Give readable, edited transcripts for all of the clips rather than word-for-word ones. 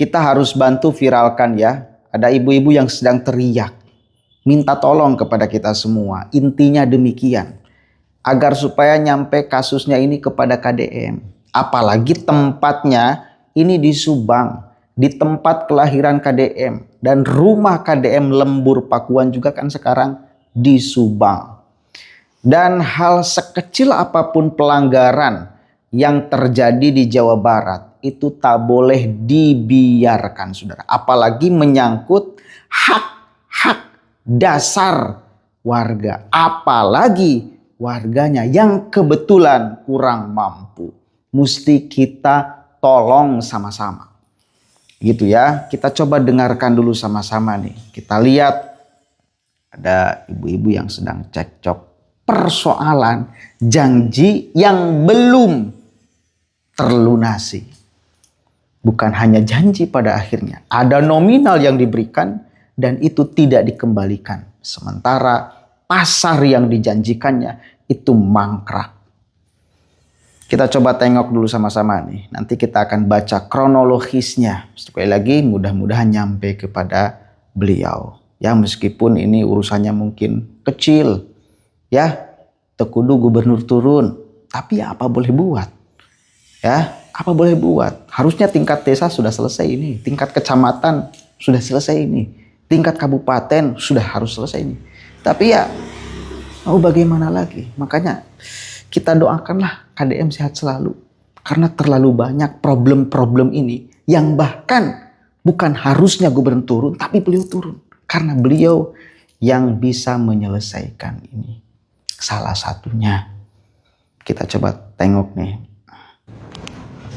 kita harus bantu viralkan ya. Ada ibu-ibu yang sedang teriak, minta tolong kepada kita semua. Intinya demikian, agar supaya nyampe kasusnya ini kepada KDM. Apalagi tempatnya ini di Subang, di tempat kelahiran KDM. Dan rumah KDM Lembur Pakuan juga kan sekarang di Subang. Dan hal sekecil apapun pelanggaran yang terjadi di Jawa Barat itu tak boleh dibiarkan, saudara. Apalagi menyangkut hak dasar warga. Apalagi warganya yang kebetulan kurang mampu. Mesti kita tolong sama-sama. Gitu ya. Kita coba dengarkan dulu sama-sama nih. Kita lihat ada ibu-ibu yang sedang cekcok persoalan janji yang belum terlunasi. Bukan hanya janji pada akhirnya. Ada nominal yang diberikan dan itu tidak dikembalikan. Sementara pasar yang dijanjikannya itu mangkrak. Kita coba tengok dulu sama-sama nih. Nanti kita akan baca kronologisnya. Sekali lagi mudah-mudahan nyampe kepada beliau. Ya meskipun ini urusannya mungkin kecil. Ya tekudu gubernur turun. Tapi ya apa boleh buat. Ya apa boleh buat. Harusnya tingkat desa sudah selesai ini. Tingkat kecamatan sudah selesai ini. Tingkat kabupaten sudah harus selesai ini. Tapi ya mau bagaimana lagi. Makanya kita doakanlah KDM sehat selalu. Karena terlalu banyak problem-problem ini. Yang bahkan bukan harusnya gubernur turun. Tapi beliau turun. Karena beliau yang bisa menyelesaikan ini. Salah satunya. Kita coba tengok nih.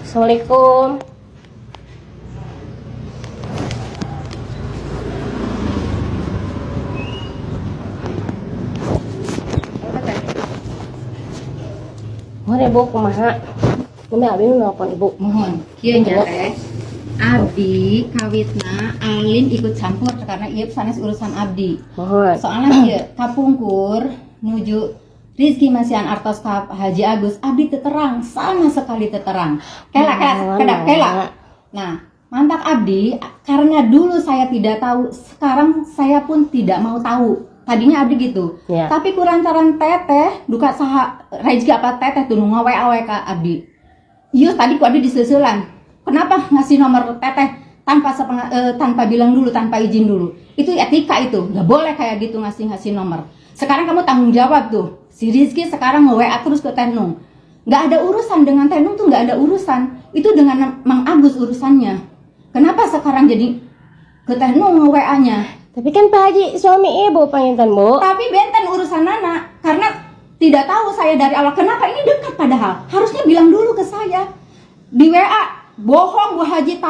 Assalamualaikum. Mohon ibu kumaha. Kami abdi nelpon ibu. Mohon kieu nya teh. Abdi kawitna Alin ikut campur karena ieu sanes urusan abdi. Mohon. Soalnya kieu kapungkur nuju Rizky Masian artos ka Haji Agus abdi teu terang, sama sekali teu terang. Kela. Nah, mantak abdi karena dulu saya tidak tahu, sekarang saya pun tidak mau tahu. Tadinya abdi gitu. Ya. Tapi kurantaran teteh duka saha Rizky apa teteh tuh nu ngawe-awe ka abdi. Iya tadi ku abdi diseuselan. Kenapa ngasih nomor teteh tanpa bilang dulu, tanpa izin dulu? Itu etika itu. Enggak boleh kayak gitu ngasih nomor. Sekarang kamu tanggung jawab tuh. Si Rizky sekarang nge-WA terus ke Tenung. Nggak ada urusan dengan Tenung tuh, nggak ada urusan. Itu dengan Mang Agus urusannya. Kenapa sekarang jadi ke Tenung nge-WA-nya? Tapi kan Pak Haji suami ibu penginten bu. Tapi benten urusan Nana. Karena tidak tahu saya dari awal. Kenapa ini dekat padahal? Harusnya bilang dulu ke saya. Di WA, bohong Bu Haji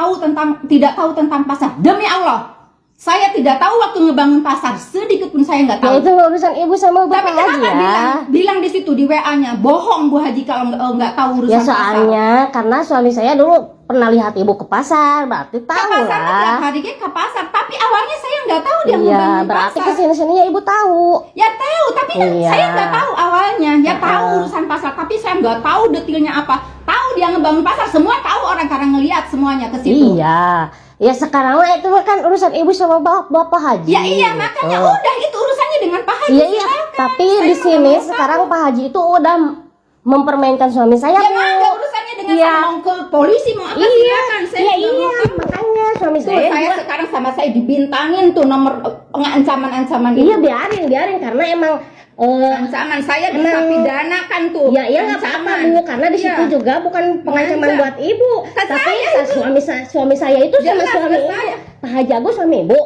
tidak tahu tentang pasar. Demi Allah. Saya tidak tahu waktu ngebangun pasar, sedikit pun saya nggak tahu. Ya itu urusan ibu sama Bapak Tapi Haji kenapa ya. bilang di situ di WA-nya bohong Bu Haji kalau nggak tahu urusan Ya soalnya pasar. karena suami saya dulu pernah lihat ibu ke pasar, berarti Ke tahu pasar tiap lah. hari ke pasar, tapi awalnya saya nggak tahu dia Iya, ngebangun berarti pasar. kesini-sininya ibu tahu. Ya tahu, tapi kan Iya. saya nggak tahu awalnya. Ya tahu Heeh. urusan pasar, tapi saya nggak tahu detailnya apa. Tahu dia ngebangun pasar, semua tahu orang karena ngelihat semuanya ke situ. Iya. Ya sekarang mah itu kan urusan ibu sama Bapak Haji. Ya iya, makanya gitu. udah itu urusannya dengan Pak Haji. Iya iya, silakan. tapi Saya di nggak sini mau tahu. sekarang Pak Haji itu udah mempermainkan suami saya. Ya Bu. ada urusannya dengan Iya. saya mau ke polisi mau apa Iya, silakan. Saya iya, nggak mau iya, tahu. makanya suami Tuh, saya saya juga. sekarang sama saya dibintangin tuh nomor ancaman-ancaman Iya itu. biarin karena emang Ancaman saya bisa Emang- pidana kan tuh. ya nggak apa-apa Bu, karena di situ Iya. juga bukan pengancaman Iya. buat ibu, Ke tapi saya suami saya itu sama Jelas, suami ke ibu. saya. Pak Haji Agus suami ibu.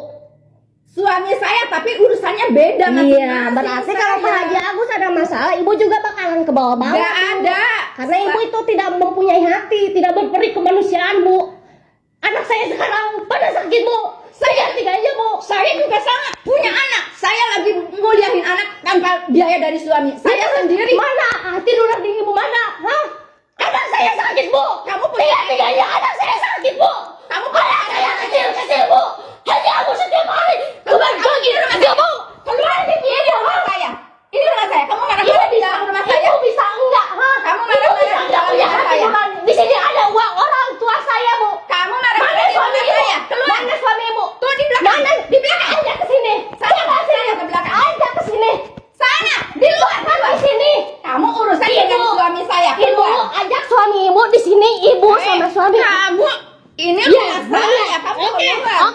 Suami saya tapi urusannya beda Iya, masing-masing berarti saya. kalau Pak Haji Agus ada masalah, ibu juga bakalan ke bawah-bawah. Nggak Bu. ada. Karena ibu itu tidak mempunyai hati, tidak berperi kemanusiaan Bu. Anak saya sekarang pada sakit Bu. Saya tiganya Bu. Saya juga sangat punya anak. Saya lagi nguliahin anak tanpa biaya dari suami. Saya sendiri. Mana hati nurani ibu mana? Hah? Anak saya sakit Bu. Kamu punya Tiga-tiganya anak saya sakit Bu. Kamu punya Anak saya kecil-kecil Bu. Hanya aku setiap hari keluar pergi rumah saya Bu. Keluar ini rumah saya. Ini rumah saya. Kamu marah-marah di dalam rumah saya. Ibu bisa enggak? Hah? Kamu Ibu marah-marah bisa di enggak dalam punya rumah hati saya. nurani? Di sini ada uang orang tua saya Bu. Kamu Mana marah-marah di suami rumah ibu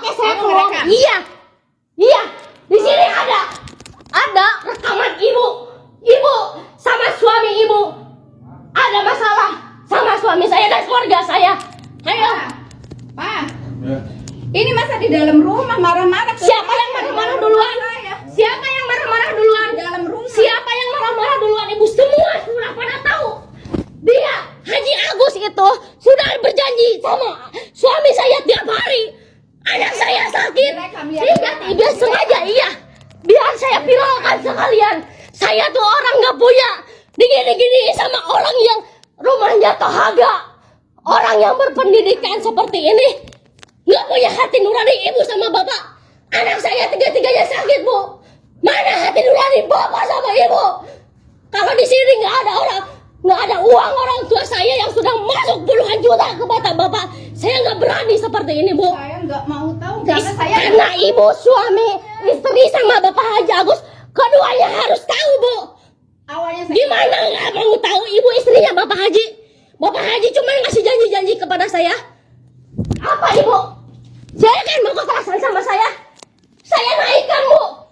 Oke, saya Kamu bohong. ngerekam? Iya. Iya. Di sini ada rekaman ibu. Ibu sama suami ibu ada masalah sama suami saya dan keluarga saya. Ayo. Pak, ini masa di dalam rumah marah-marah? Siapa yang marah-marah duluan? Siapa yang marah-marah duluan? Di dalam rumah. Siapa yang marah-marah duluan? Ibu semua sudah pada tahu. Dia, Haji Agus itu sudah berjanji sama suami saya tiap hari. Anak saya sakit. Sehingga dia sengaja biar saya viralkan sekalian. Saya tuh orang gak punya digini-gini sama orang yang rumahnya tohaga. Orang yang berpendidikan seperti ini nggak punya hati nurani ibu sama bapak. Anak saya tiga-tiganya sakit, Bu. Mana hati nurani bapak sama ibu? Kalau di sini nggak ada uang orang tua saya yang sudah masuk puluhan juta ke mata bapak. Saya nggak berani seperti ini, Bu. Saya nggak mau tahu karena saya Karena ibu, suami, istri sama bapak Haji Agus, keduanya harus tahu, Bu. awalnya saya Gimana nggak mau tahu ibu istrinya Bapak Haji? Bapak Haji cuma ngasih janji-janji kepada saya. Apa ibu? Saya kan mau kekerasan sama saya. Saya naikkan, Bu.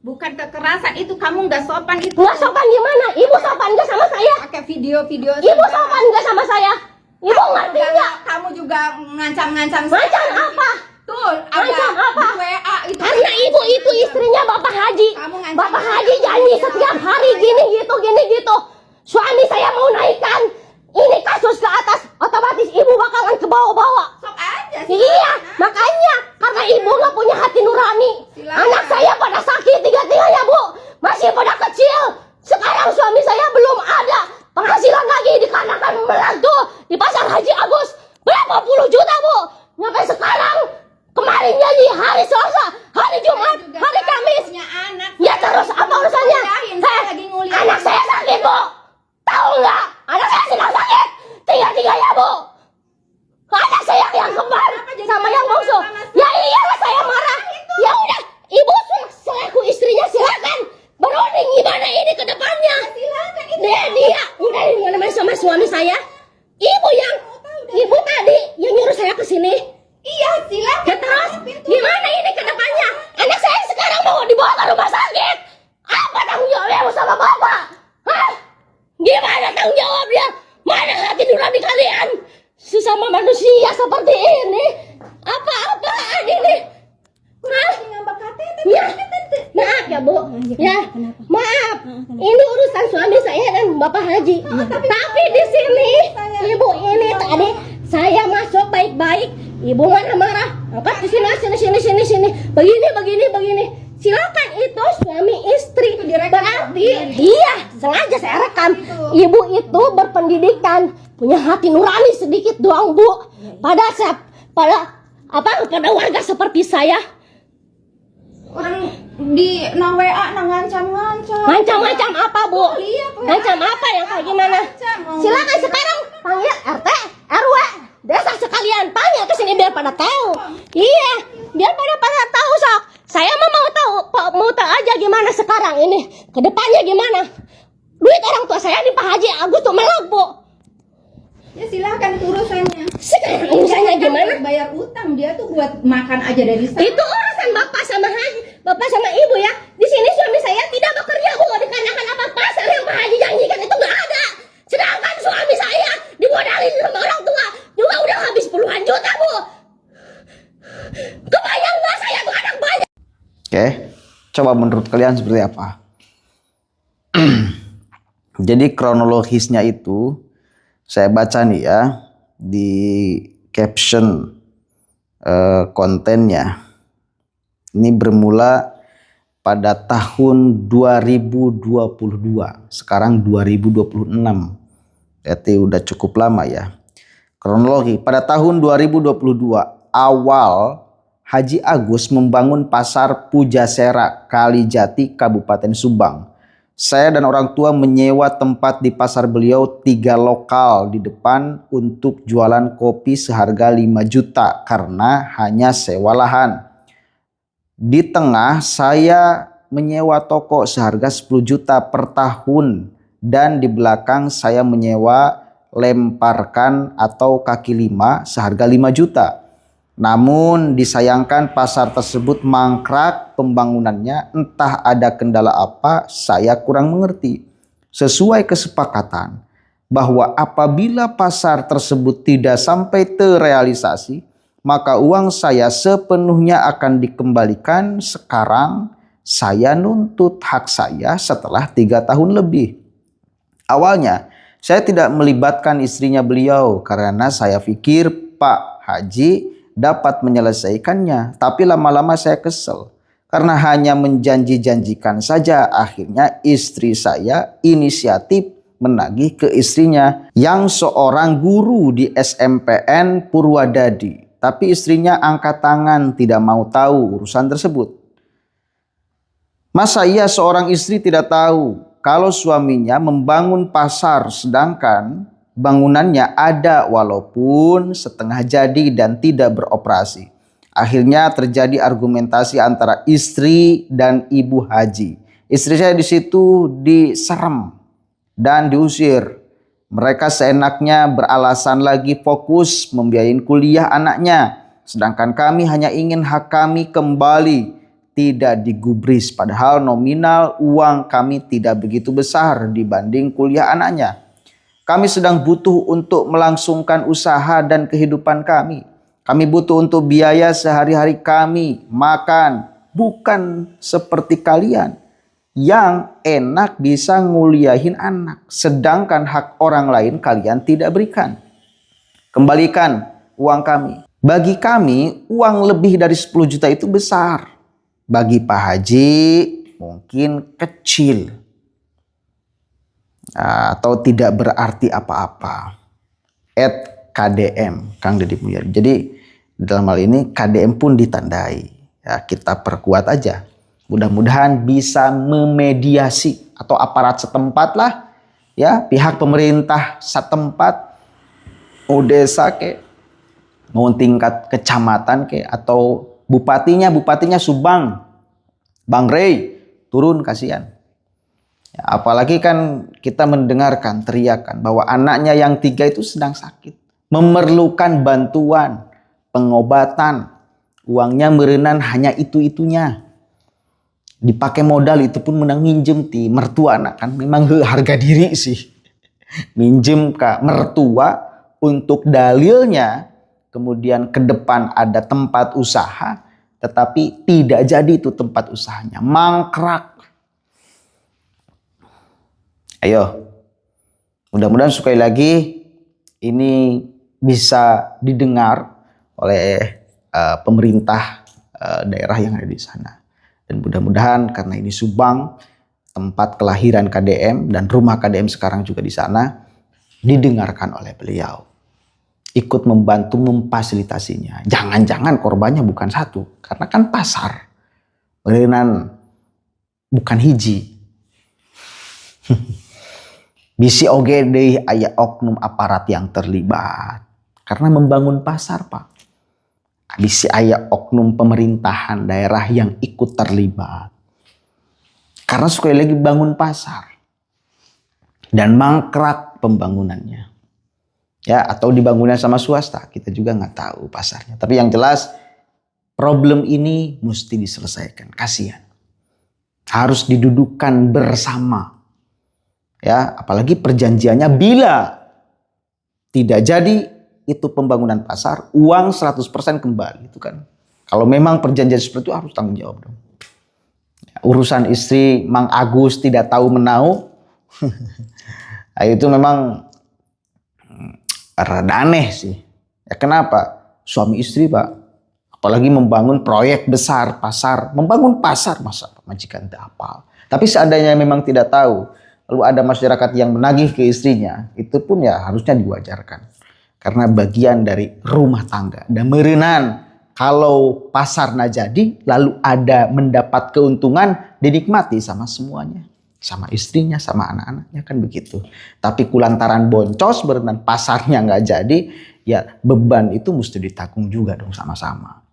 bukan kekerasan itu, kamu nggak sopan itu. Nggak sopan gimana? Ibu sopan nggak sama saya? Pakai video-video. Ibu sopan nggak sama saya? Ibu ngerti nggak? Kamu juga ngancam-ngancam. Macam apa? Betul. Macam apa? Di WA itu. Karena ibu itu istrinya Bapak Haji. Kamu ngancam Bapak Haji janji setiap hari gini gitu. Suami saya mau naikkan ini kasus ke atas, otomatis ibu bakalan ke bawah-bawah. Sok aja. Iya, makanya karena ibu nggak punya hati nurani. Silakan. Anak saya pada sakit tiga-tiganya, Bu. Masih pada kecil. Sekarang suami saya belum ada penghasilan lagi dikarenakan membantu di pasar Haji Agus. Berapa puluh juta, Bu? Sampai sekarang kemarin janji hari Selasa, hari Jumat, hari Kamis. Punya anak. Ya terus apa urusannya? Saya lagi nguliah. Anak saya sakit, Bu. Tahu nggak? Anak saya sedang sakit. Tiga-tiganya, Bu. Anak saya yang kembar sama yang bungsu. Ya iyalah saya marah. Ya udah, ibu selaku istrinya silakan berunding gimana ini ke depannya. Silakan itu. Dia udah dimana-mana sama suami saya. Ibu tadi yang nyuruh saya ke sini. Iya, silakan. Ya terus gimana ini ke depannya? Anak saya sekarang mau dibawa ke rumah sakit. Apa tanggung jawabnya sama bapak? Hah? Gimana tanggung jawabnya? Mana hati nurani kalian? Sesama manusia seperti ini. Apa-apaan ini? Hah? Ngambek KTT. Ya, maaf ya Bu. Ya, maaf. Ini urusan suami saya dan Bapak Haji. Tapi di sini, Ibu ini tadi saya masuk baik-baik. Ibu marah-marah. Angkat ke sini. Begini. Silakan itu suami istri. Berarti iya, sengaja saya rekam. Ibu itu berpendidikan, punya hati nurani sedikit doang, Bu. Pada warga seperti saya. Orang di WA ngancam-ngancam. Ngancam-ngancam apa, Bu? Iya, Bu. Ngancam apa yang kayak gimana? Ngancam. Silakan sekarang panggil RT, RW, desa sekalian panggil ke sini biar pada tahu. Iya, biar pada tahu sok. Saya mau tahu aja gimana sekarang ini, ke depannya gimana. Duit orang tua saya di Pak Haji Agus tuh melak, Bu. Ya silakan itu urusannya. Sekarang urusannya gimana? Bayar utang, dia tuh buat makan aja dari sana. Itu urusan bapak sama ibu ya. Di sini suami saya tidak bekerja, Bu. Dikarenakan apa pasar yang Pak Haji janjikan itu nggak ada. Sedangkan suami saya dimodalin sama orang tua juga udah habis puluhan juta, Bu. Kebayang nggak saya tuh anak banyak. Oke, coba menurut kalian seperti apa? Jadi kronologisnya itu saya baca nih ya di caption kontennya. Ini bermula pada tahun 2022, sekarang 2026. Berarti udah cukup lama ya. Kronologi, pada tahun 2022 awal Haji Agus membangun pasar Pujasera, Kalijati, Kabupaten Subang. Saya dan orang tua menyewa tempat di pasar beliau 3 lokal di depan untuk jualan kopi seharga 5 juta karena hanya sewa lahan. Di tengah saya menyewa toko seharga 10 juta per tahun dan di belakang saya menyewa lemparkan atau kaki lima seharga 5 juta. Namun disayangkan pasar tersebut mangkrak pembangunannya, entah ada kendala apa, saya kurang mengerti. Sesuai kesepakatan bahwa apabila pasar tersebut tidak sampai terrealisasi, maka uang saya sepenuhnya akan dikembalikan. Sekarang saya nuntut hak saya setelah 3 tahun lebih. Awalnya saya tidak melibatkan istrinya beliau karena saya pikir Pak Haji dapat menyelesaikannya, tapi lama-lama saya kesel karena hanya menjanji-janjikan saja. Akhirnya istri saya inisiatif menagih ke istrinya yang seorang guru di SMPN Purwadadi, tapi istrinya angkat tangan, tidak mau tahu urusan tersebut. Masa iya seorang istri tidak tahu kalau suaminya membangun pasar sedangkan bangunannya ada walaupun setengah jadi dan tidak beroperasi? Akhirnya terjadi argumentasi antara istri dan Ibu Haji. Istri saya di situ diserem dan diusir. Mereka seenaknya beralasan lagi fokus membiayain kuliah anaknya, sedangkan kami hanya ingin hak kami kembali, tidak digubris. Padahal nominal uang kami tidak begitu besar dibanding kuliah anaknya. Kami sedang butuh untuk melangsungkan usaha dan kehidupan kami. Kami butuh untuk biaya sehari-hari kami makan, bukan seperti kalian yang enak bisa nguliahin anak, sedangkan hak orang lain kalian tidak berikan. Kembalikan uang kami. Bagi kami uang lebih dari 10 juta itu besar. Bagi Pak Haji mungkin kecil atau tidak berarti apa-apa. KDM Kang Deddy Mulyadi. Jadi dalam hal ini KDM pun ditandai. Ya, kita perkuat aja. Mudah-mudahan bisa memediasi atau aparat setempat lah, ya, pihak pemerintah setempat, desa ke, mau tingkat kecamatan ke, atau bupatinya Subang, Bang Rey, turun kasihan. Ya, apalagi kan kita mendengarkan teriakan bahwa anaknya yang 3 itu sedang sakit, memerlukan bantuan pengobatan, uangnya merenan hanya itu-itunya. Dipakai modal itu pun menang minjem ti mertua anak, kan memang harga diri sih. Minjem ke mertua untuk dalilnya, kemudian ke depan ada tempat usaha, tetapi tidak jadi itu tempat usahanya, mangkrak. Ayo, mudah-mudahan sekali lagi ini bisa didengar oleh pemerintah daerah yang ada di sana. Dan mudah-mudahan karena ini Subang, tempat kelahiran KDM dan rumah KDM sekarang juga di sana, didengarkan oleh beliau. Ikut membantu memfasilitasinya. Jangan-jangan korbannya bukan 1, karena kan pasar. Beneran bukan hiji. Bisi oge deui aya oknum aparat yang terlibat. Karena membangun pasar, Pak. Bisi aya oknum pemerintahan daerah yang ikut terlibat. Karena sekali lagi bangun pasar. Dan mangkrak pembangunannya. Ya, atau dibangunnya sama swasta. Kita juga nggak tahu pasarnya. Tapi yang jelas problem ini mesti diselesaikan. Kasihan. Harus didudukkan bersama. Ya, apalagi perjanjiannya bila tidak jadi itu pembangunan pasar, uang 100% kembali, itu kan. Kalau memang perjanjian seperti itu harus tanggung jawab dong. Ya, urusan istri Mang Agus tidak tahu menau, nah, itu memang rada aneh sih. Ya kenapa? Suami istri, Pak, apalagi membangun proyek besar pasar, membangun pasar, masa majikan tidak hafal. Tapi seandainya memang tidak tahu, lalu ada masyarakat yang menagih ke istrinya, itu pun ya harusnya diwajarkan. Karena bagian dari rumah tangga. Dan merenan kalau pasar na jadi, lalu ada mendapat keuntungan, dinikmati sama semuanya. Sama istrinya, sama anak-anaknya, kan begitu. Tapi kulantaran boncos, berenan pasarnya nggak jadi, ya beban itu mesti ditanggung juga dong sama-sama.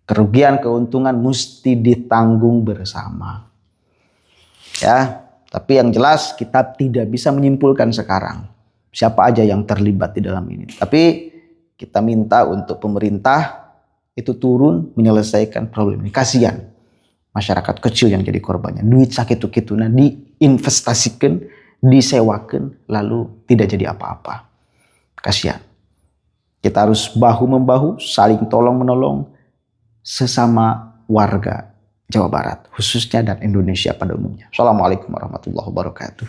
Kerugian keuntungan mesti ditanggung bersama. Ya, tapi yang jelas kita tidak bisa menyimpulkan sekarang siapa aja yang terlibat di dalam ini. Tapi kita minta untuk pemerintah itu turun menyelesaikan problem ini. Kasihan masyarakat kecil yang jadi korbannya. Duit sakitu-kituna diinvestasikan, disewakan, lalu tidak jadi apa-apa. Kasihan. Kita harus bahu-membahu, saling tolong-menolong sesama warga Jawa Barat, khususnya dan Indonesia pada umumnya. Assalamualaikum warahmatullahi wabarakatuh.